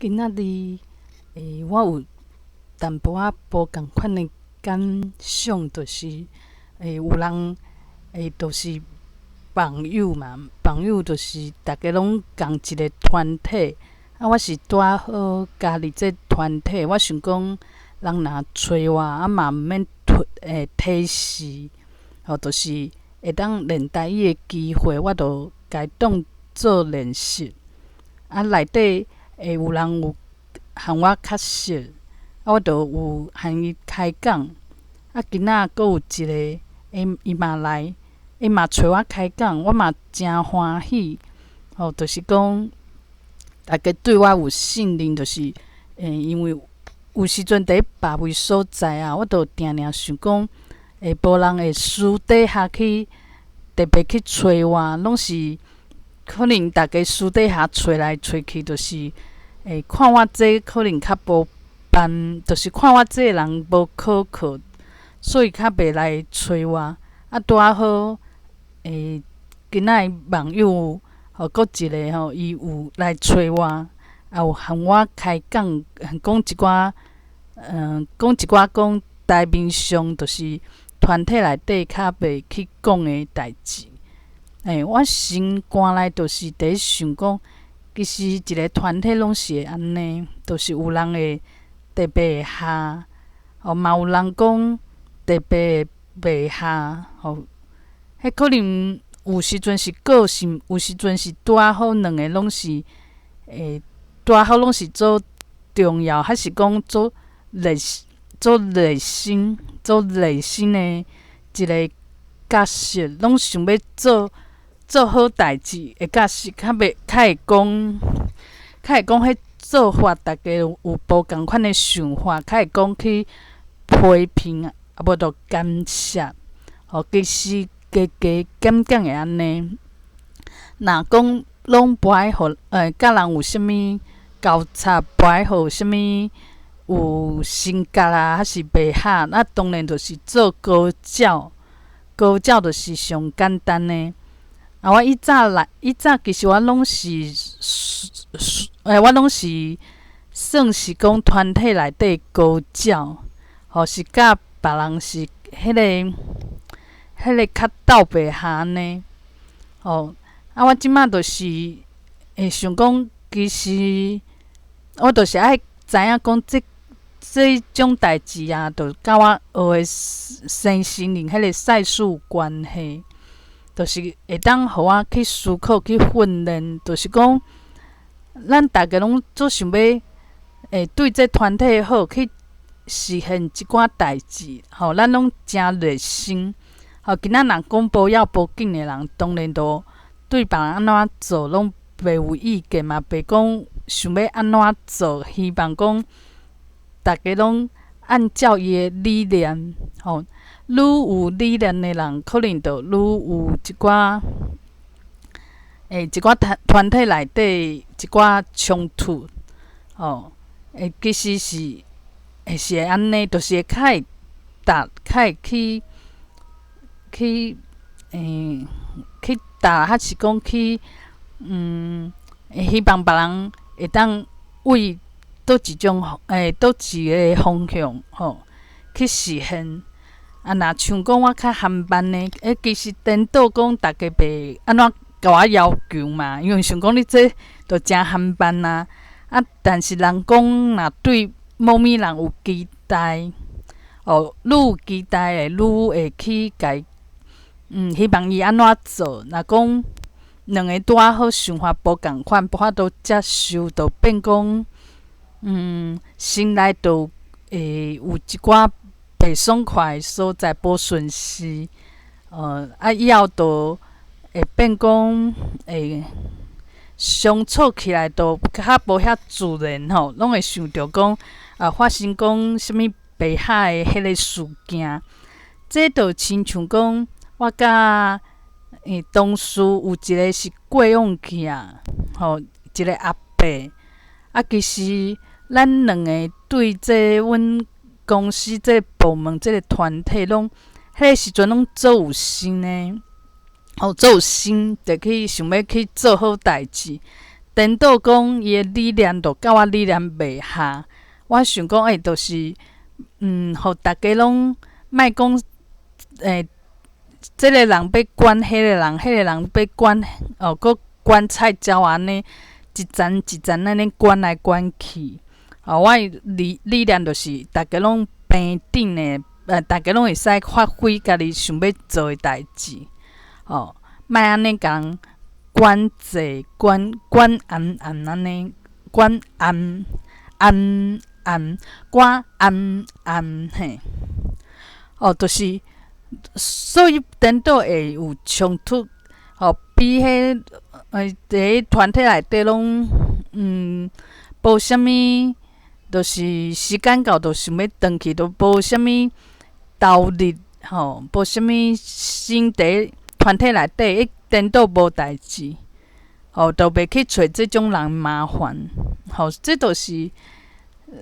今仔日，我有淡薄仔无共款的感想，就是有人就是朋友嘛，朋友就是大家拢共一个团体。我是拄好加入这团体，我想讲，人若找我，嘛毋免提示，就是会当练台语的机会，我就家当做练习。内底有人有和我较熟，我就有和伊开讲。今仔阁有一个，伊嘛来，伊嘛找我开讲，我嘛真欢喜。就是讲，大家对我有信任，就是因为有时阵伫别位所在啊，我就定定想讲，无人会私底下去特别去找我，拢是可能大家私底下找来找去，就是看我这可能较无办，就是看我这个人无可靠，所以较袂来找我。拄好今仔网友阁一个伊有来找我，也有和我开讲，讲一寡讲台面上就是团体内底较袂去讲的代志。我心肝内就是伫想讲，其实一个团体拢是会安尼，就是有人会特别会合，嘛有人讲特别袂合，迄可能有时阵是个性，有时阵是拄好两个拢是拄好拢是做重要，还是讲做热心的一个角色，拢想要做好代志的角色，较会讲迄做法，大家有无共款的想法，较会讲去批评，无就感谢。其实加减减会安尼。若讲拢不爱互甲人有啥物交叉，不爱互啥物有性格啊，还是袂合，那当然就是做高教。高教就是上简单的。我以早其实我拢是我拢是算是讲团体内底高教，是甲别人是迄个较斗袂合安尼。我即摆就是想讲，其实我就是爱知影讲这种代志啊，就甲我学的身心灵迄个赛事有关系。就是会当互我去思考、去训练，就是讲，咱大家拢做想要对这团体好，去实现一寡代志，咱拢真热心。今仔若讲无要无紧的人，当然都对别人安怎做拢袂有意见嘛，袂讲想要安怎做，希望讲大家拢按照伊的理念，愈有理念的人，可能就愈有一寡团体内底一寡冲突。其实是会安尼，就是会较会去还是讲去希望别人会当为倒一个方向去实现。若像讲我较含班的，其实颠倒讲大家袂安怎甲我要求嘛，因为想讲你这就真含班啊。但是人讲若对某物人有期待，愈有期待的，愈会去甲希望伊安怎做。若讲两个拄好想法无共款，无法度接受，就变讲心内就会有一寡袂爽快的所在，无顺时。以后就会变讲相处起来就较无遐自然拢会想着讲发生讲啥物袂合的迄个事件。这就亲像讲，我甲同事有一个是过往去啊，一个阿伯。其实咱两个对这阮公司这个部门这个团体拢，迄个时阵拢做有心的，做有心，就去想要去做好代志。颠倒讲伊诶理念，就甲我理念袂合。我想讲，就是互大家拢莫讲，即个人要管迄个人，迄个人要管，搁管菜鸟安尼，一层一层安尼管来管去。我诶理念就是大家拢平等诶，大家拢会使发挥家己想要做诶代志。莫安尼共人管制、管安安尼，管安嘿。就是所以颠倒会有冲突。比迄伫迄团体内底拢无啥物，就是时间到就想要转去，都无啥物动力，无啥物心伫团体内底，伊颠倒无代志，就袂去找即种人麻烦。这就是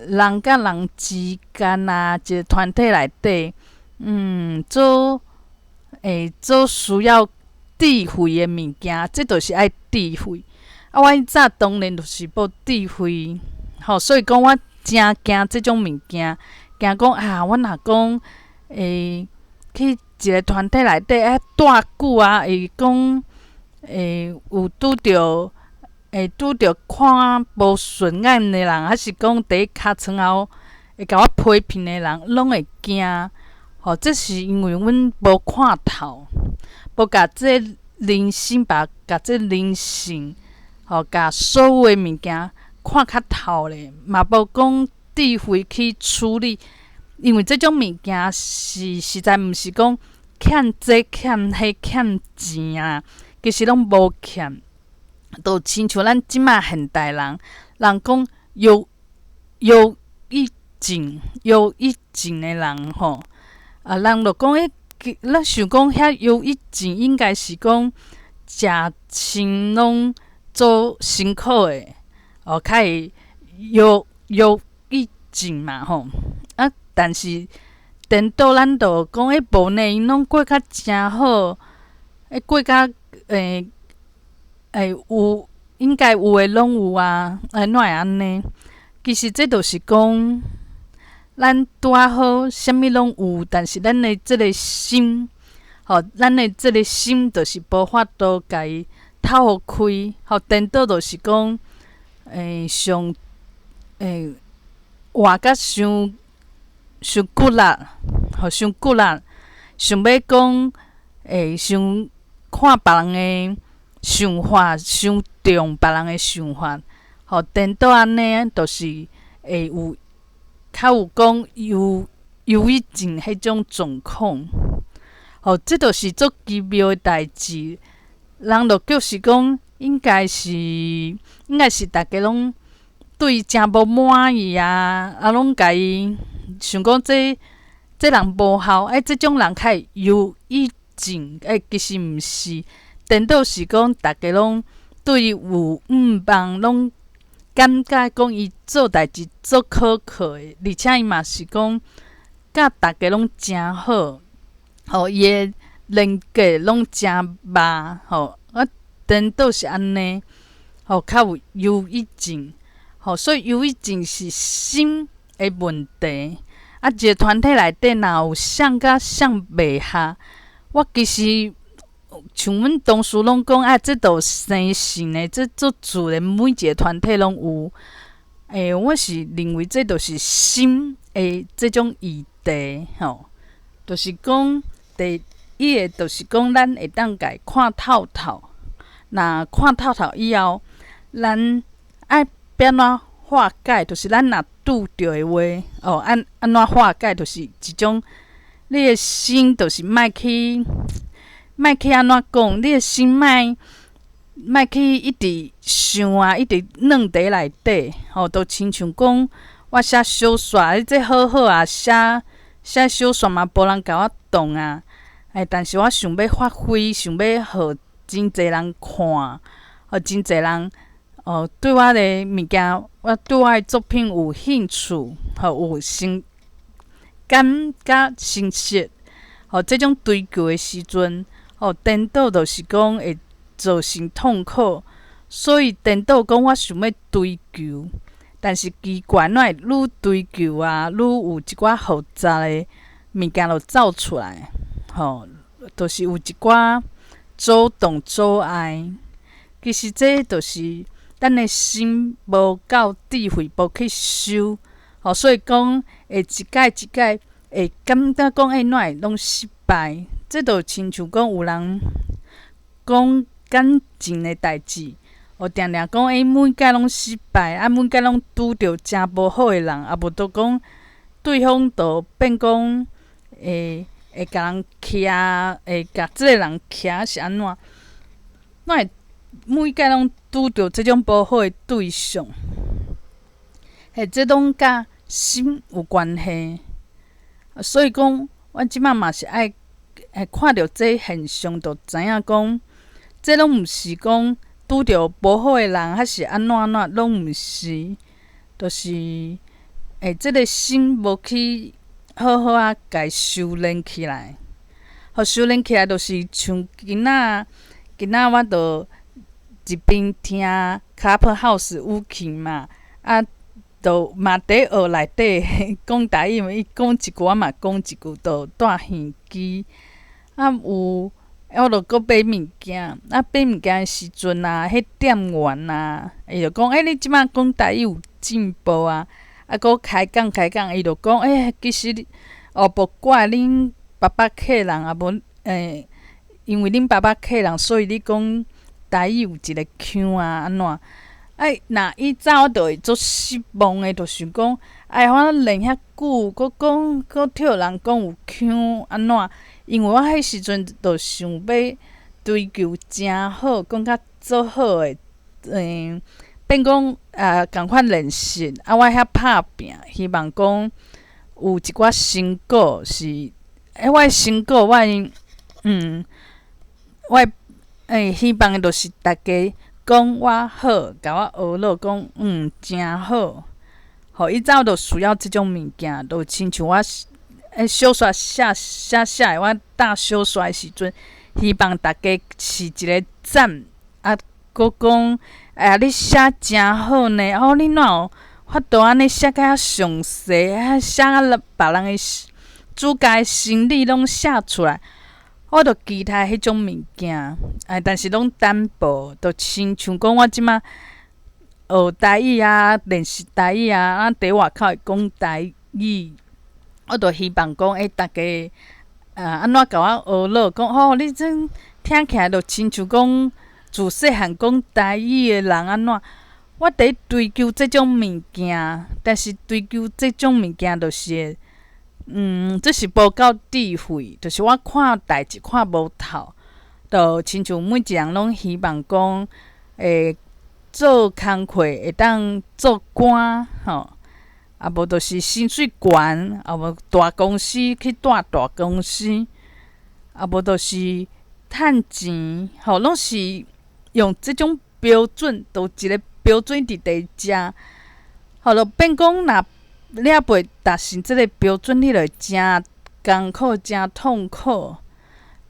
人甲人之间啊，一个团体内底，做需要智慧的物件，这就是爱智慧。我迄早当然就是无智慧，所以讲我真惊即种物件，惊讲我若讲去一个团体内底待久啊，会讲有拄着看无顺眼的人，还是讲伫尻川后会甲我批评的人，拢会惊。这是因为阮无看透，无甲这人生甲这人性，甲所有的物件看较透咧，嘛无讲智慧去处理。因为这种物件是实在毋是讲欠这欠迄欠钱啊，其实拢无欠。就亲像咱即马现代人讲忧郁症的人人就讲咱想讲遐忧郁症应该是讲食亲拢做辛苦的，较会忧郁症嘛但是颠倒咱就讲无呢，因拢过较诚好，过较有应该有诶拢有啊，哪会安尼？其实这就是讲，咱拄啊好，啥物拢有，但是咱诶即个心，咱诶即个心就是无法度甲伊透开。颠倒就是讲，上活甲伤骨力，伤骨力，想要讲，想看别人诶想法，伤重别人诶想法，颠倒安尼，就是会有较有讲忧郁症迄种状况。这就是足奇妙诶代志。人就就是讲，应该是大家拢对伊诚无满意啊，拢甲伊想讲这人无效，这种人较会忧郁症，其实毋是。颠倒是讲，大家拢对伊有望，拢感觉讲伊做代志足可靠的，而且伊嘛是讲甲大家拢诚好，伊的人格拢诚密，颠倒是安尼，较有忧郁症，所以忧郁症是心的问题。一个团体内底若有谁甲谁袂合，我其实。像阮同事拢讲，这都生性的，这足自然，每一个团体拢有。我是认为这就是心的这种议题，就是讲，第一个就是讲，咱会当家看透透。若看透透以后，咱爱变怎化解，就是咱若拄着的话，安怎化解，就是一种，你的心就是莫去安怎讲？你的心莫去一直想啊，一直软伫内底，都亲像讲我写小说，这好好啊，写小说嘛，无人甲我动啊。但是我想要发挥，想要互真侪人看，互真侪人对我的物件，对我的作品有兴趣，有感觉欣赏，这种追求的时阵。颠倒就是讲会造成痛苦，所以颠倒讲我想要追求，但是奇怪，哪会愈追求啊，愈有一寡复杂的物件就走出来，就是有一寡阻挡阻碍。其实这就是咱的心无够智慧，无去修，所以讲会一届一届会感觉讲哪会拢失败。这就亲像讲有人讲感情的代志，定定讲每届拢失败，每届拢拄着诚无好的人，无都讲对方就变讲会甲人徛，会甲即个人徛是安怎？哪会每届拢拄着即种无好的对象？这拢甲心有关系。所以讲，我即摆嘛是爱看到这现象，就知影讲，这拢毋是讲拄着无好的人，还是安怎安怎，拢毋是，就是即个心无去好好啊，家修炼起来。修炼起来，就是像今仔我就一边听 Clubhouse 有去嘛，就嘛伫学内底讲台语嘛，伊讲一句我嘛讲一句，就带耳机。有我就搁买物件，买物件的时阵啊，迄店员啊，伊就讲你即摆讲台语有进步啊，搁开讲，伊就讲其实无怪恁爸爸客人啊，无因为恁爸爸客人，所以你讲台语有一个腔啊，安怎？若伊早我就会足失望的，就想讲，我练遐久，搁讲，搁听人讲有腔安怎？因为我迄时阵就想要追求诚好，讲较做好的，变讲共款练习，我遐拍拼，希望讲有一寡成果是，我的成果，我希望的就是大家讲我好，甲我学落讲诚好。伊早就需要即种物件，就亲像我小刷写的，我大小刷的时阵，希望大家是一个赞，搁讲你写诚好呢，你哪有法度安尼写甲遐详细，写啊别人的主家的心理拢写出来。我就期待迄种物件，但是拢单薄，就亲像讲我即摆学台语啊，练习台语啊，伫外口会讲台语，我就希望讲大家安怎甲我学落，讲你真听起来就亲像讲自细汉讲台语的人安怎？我伫追求即种物件，但是追求即种物件就是这是无够智慧，就是我看代志看无透，就亲像每一人拢希望讲会做工课会当做官无就是薪水悬，无大公司去带大公司，无就是趁钱，拢是用即种标准，就一个标准伫地遮，就变讲若你也袂达成即个标准，你就诚艰苦、诚痛苦。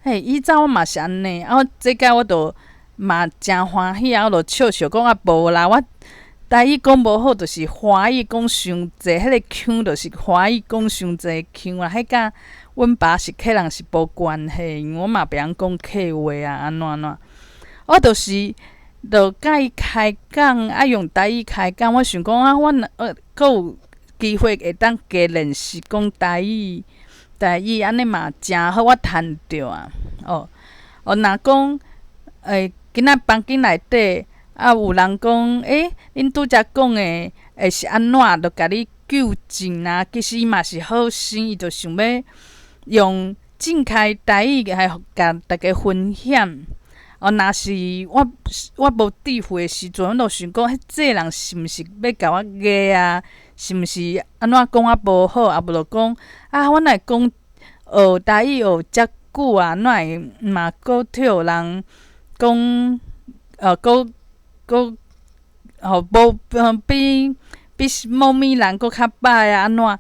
以前我嘛是安尼，这届我就嘛诚欢喜我就笑讲无啦，我台语讲无好，就是华语讲伤济，迄个腔就是华语讲伤济腔啦。迄甲阮爸是客人是无关系，因为我嘛袂晓讲客话啊，安怎。我就甲伊开讲，用台语开讲。我想讲阮阁有机会会当加练习讲台语，安尼嘛诚好，我趁着啊。若讲今仔房间内底有人讲恁拄则讲的是安怎，就甲你纠正啊。其实伊嘛是好心，伊就想要用正开台语来甲大家分享。若是我无智慧的时阵，我就想讲，这个人是毋是要甲我压啊？是毋是安怎讲我无好？无就讲我哪会讲学台语学遮久啊？哪会嘛搁替人讲无比某物人搁较歹啊？安怎？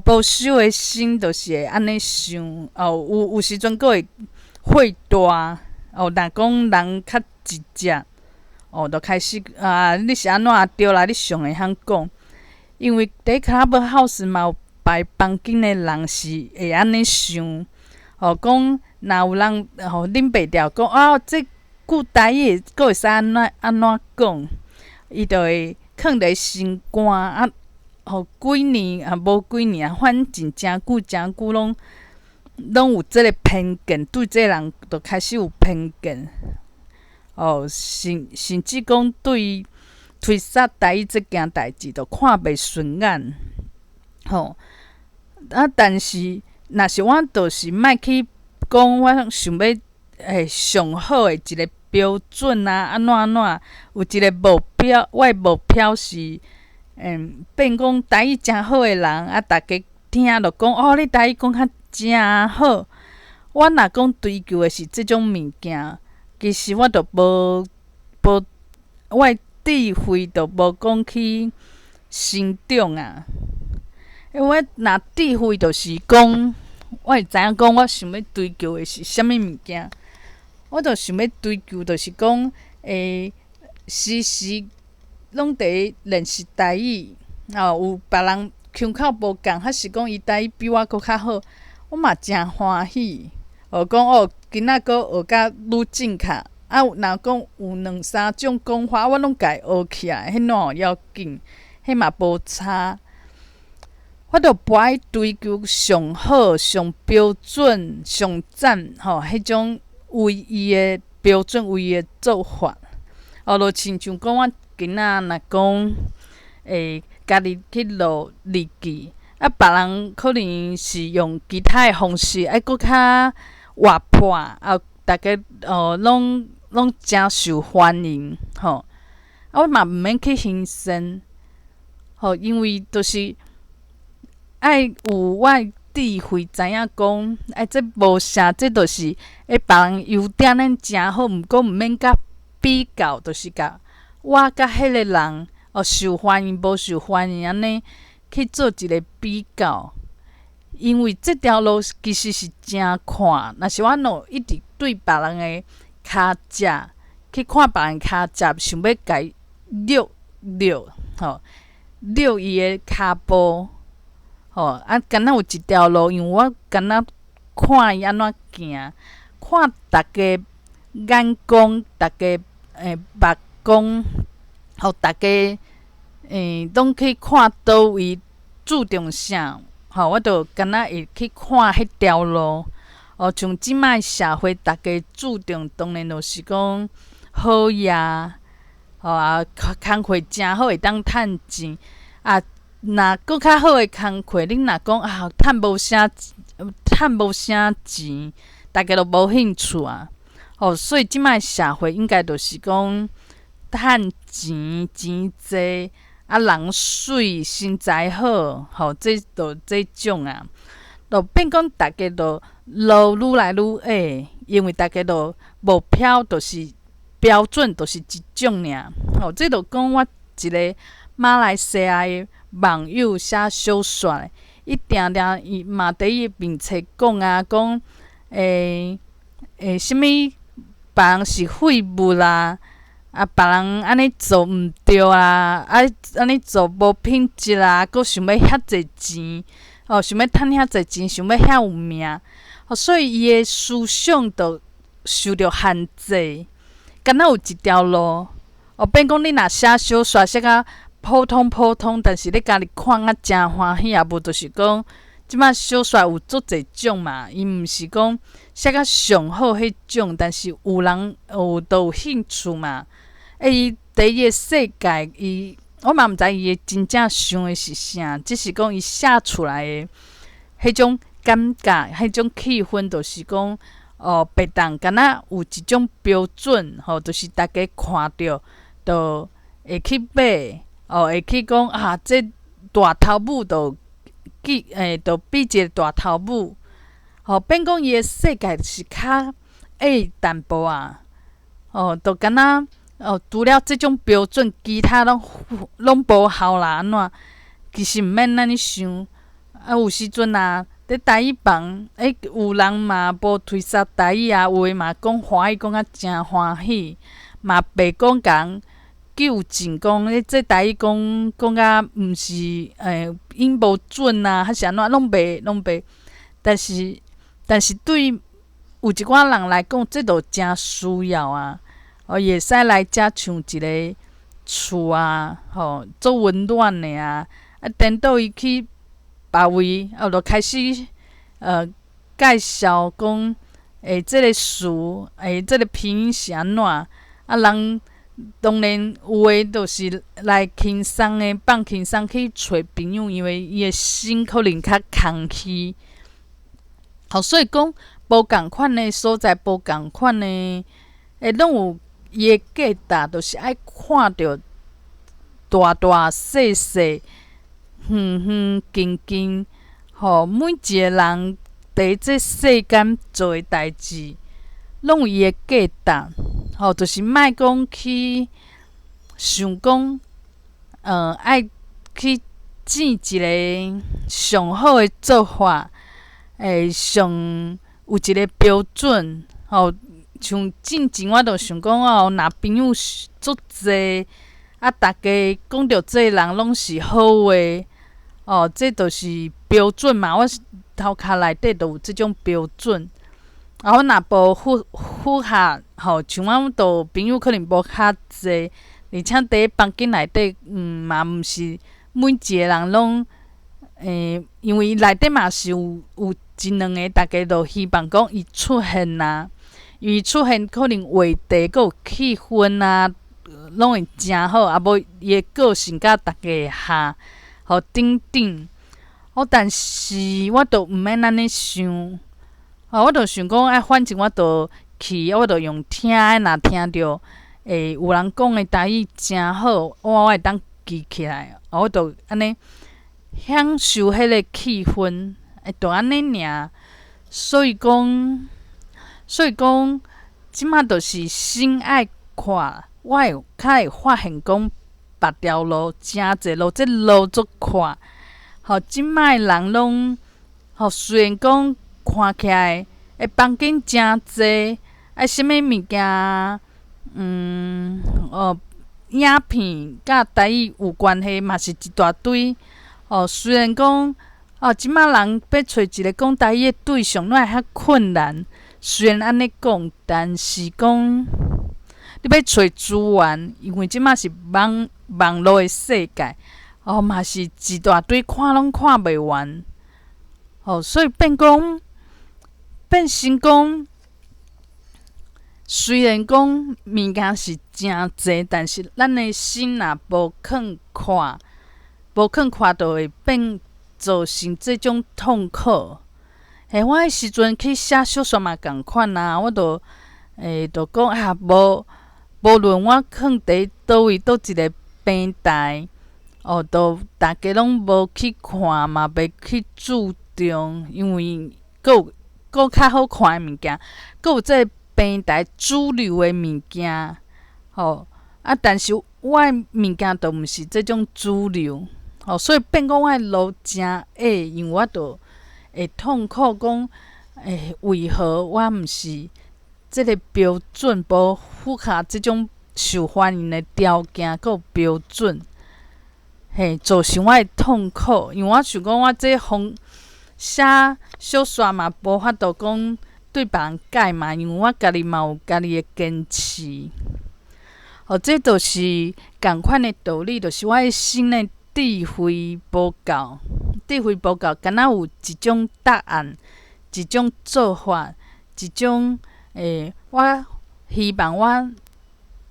保守的心就是会安尼想。有时阵搁会火大。若讲人较直接，就开始你是安怎对啦？你上会晓讲，因为伫 Clubhouse 嘛有排房间的人是会安尼想，讲若有人啉袂牢，讲这句台语佫会使安怎讲，伊就会囥伫心肝几年无几年反正诚久拢有即个偏见，对即个人就开始有偏见。甚至讲对推杀台语即件代志，就看袂顺眼。但是若是我，就是莫去讲我想要上好的一个标准安怎，有一个目标，我的目标是变讲台语诚好的人，大家听就讲你台语讲较诚好。我若讲追求的是即种物件，其实我就无我的智慧就无讲去成长因为我若智慧就是讲，我会知影讲我想要追求的是啥物物件。我就想要追求，就是讲时时拢伫练习台语。有别人腔口无共，还是讲伊台语比我佫较好，我嘛诚欢喜。讲今仔佫学甲愈正确。若讲有2、3种讲法，我拢家学起来，迄哪有要紧？迄嘛无差。我就不爱追求上好、上标准、上赞迄种唯一的标准、唯一的做法。就亲像讲我今仔若讲家己去录日记，别人可能是用其他的方式，佫较活泼，大家拢诚受欢迎我嘛毋免去牺牲因为就是爱有我的智慧，知影讲这无啥，这就是别人优点咱诚好，毋过毋免甲比较，就是甲我甲迄个人受欢迎无受欢迎安尼去做一个比较。因为这条路其实是诚宽，若是我若一直对别人的骹脚去看别人骹脚，想要甲伊掠伊的骹步敢若有一条路，因为我敢若看伊安怎行，看大家眼光，大家目光，大家拢去看倒位，注重啥。我就敢若会去看迄条路。像即摆社会，大家注重当然就是讲好业，工课诚好，会当趁钱。若佫较好的工课，恁若讲趁无啥钱，大家都无兴趣所以即摆社会应该就是讲趁钱济。人水身材好，这种就变讲大家就路愈来愈矮，因为大家就目标就是标准，就是一种尔。这就讲我一个马来西亚的网友写小说的，伊伊嘛伫伊面册讲讲什物别人是废物啦。别人安尼做毋对安尼做无品质佫想要遐济钱，想要趁遐济钱，想要遐有名，所以伊的思想就受着限制。敢若有一条路，变讲你若写小说写甲普通，但是你家己看诚欢喜，无就是讲即摆小说有足济种嘛，伊毋是讲写甲上好迄种，但是有人都有兴趣嘛。伊伫伊的世界，我嘛毋知伊的真正想的是啥，只是讲伊写出来的迄种感觉、迄种气氛，就是讲别人敢若有一种标准，就是大家看着，就会去买，会去讲这大头母就比一个大头母，变讲伊的世界是较矮淡薄就敢若。除了即种标准，其他拢无效啦。安怎？其实毋免安尼想。有时阵伫台语房，有人嘛无推杀台语有诶嘛讲华语讲甲诚欢喜，嘛袂讲共纠正讲，这台语讲甲毋是音无准啊，还是安怎，拢袂。但是对有一寡人来讲，这都真需要啊。伊会使来遮像一个厝啊，做温暖的啊。等到伊去别位，就开始介绍讲，这个事，这个片是安怎？人当然有诶，就是来轻松诶，放轻松去找朋友，因为伊诶心可能较空虚。所以讲无共款诶所在，无共款诶，拢有伊诶价值，就是爱看着大大细细、远远近近，每一个人伫这世间做诶代志，拢有伊诶价值。就是莫讲去想讲，爱去选一个上好诶做法。上有一个标准，像进前我就想讲若朋友足济，大家讲着这人拢是好话，这就是标准嘛。我头壳内底就有即种标准。我若无符合，像阮都朋友可能无较济，而且伫房间内底，嘛毋是每一个人拢，因为内底嘛是有一两个，大家都希望讲伊出现啊，因为出现可能话题佮有气氛啊，拢会诚好，无伊诶个性甲大家会合，等等。但是我都毋免安尼想，我就想讲，反正我都去，我就用听的，若听着有人讲的台语诚好，我会当记起来，我就安尼享受迄个气氛。就安尼尔，所以讲，即马就是心爱看，我较会发现讲，别条路诚济路，这路足宽。即摆人拢，虽然讲看起来房间诚济，啥物物件，影片甲台语有关系嘛是一大堆。虽然讲。即摆人要找一个讲台语的对象，哪会较困难？虽然安尼讲，但是讲你要找资源，因为即摆是网络的世界，嘛是一大堆看拢看袂完。所以变成讲，虽然讲物件是诚济，但是咱的心若无肯看，就会变。造成这种痛苦。我迄时阵去写小说嘛共款啊，我就讲无论我囥伫倒位倒一个平台，都大家拢无去看嘛，袂去注重，因为佫较好看的物件，佫有这个平台主流的物件，但是我的物件都毋是这种主流。所以变讲我的路诚矮，因为我就会痛苦讲，为何我毋是即个标准，无符合即种受欢迎的条件，佮标准，造成我的痛苦。因为我想讲，我这写小说嘛，无法度讲对别人改嘛，因为我家己嘛有家己的坚持。这就是共款的道理，就是我的心的。智慧无够，敢若有一种答案，一种做法，一种我希望我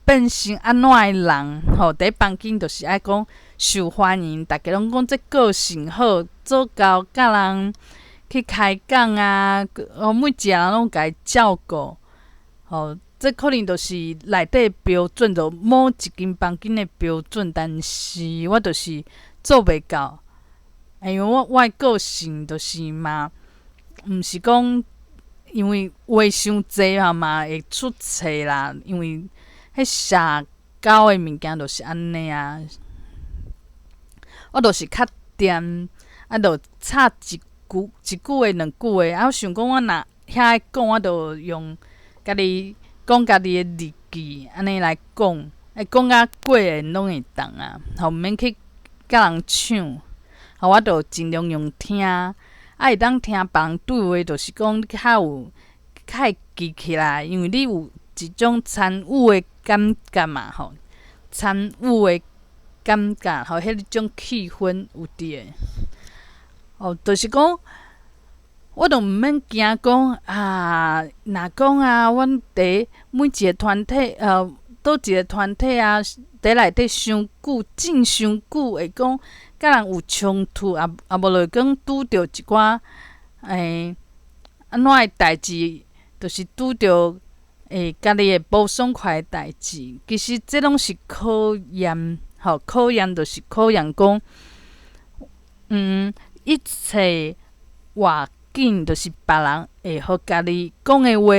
变成安怎的人，伫房间就是爱讲受欢迎，大家拢讲这个性好，做到甲人去开讲啊，每一个人拢甲伊照顾，这可能就是内底标准，就某一间房间的标准，但是我就是做袂到，因为我的个性就是嘛，毋是讲因为话伤济嘛会出错啦，因为迄社交的物件就是安尼啊，我就是较掂，就插一句话两句话，我想讲我若遐讲，我就用家己。讲家己的日记安尼来讲，讲甲过的拢会当啊，毋免去甲人抢。我就尽量用听，会当听别人对话，就是讲你较会记起来，因为你有一种参与的感觉嘛，参与的感觉，迄种气氛有伫诶。就是讲，我都毋免惊讲啊，若讲啊，阮伫每一个团体，倒一个团体啊，伫内底伤久，静伤久，会讲甲人有冲突，无就讲拄着一寡安怎的代志，就是拄着家己会无爽快的代志。其实这拢是考验，考验就是考验讲，一切外紧，就是别人会互家己讲的话。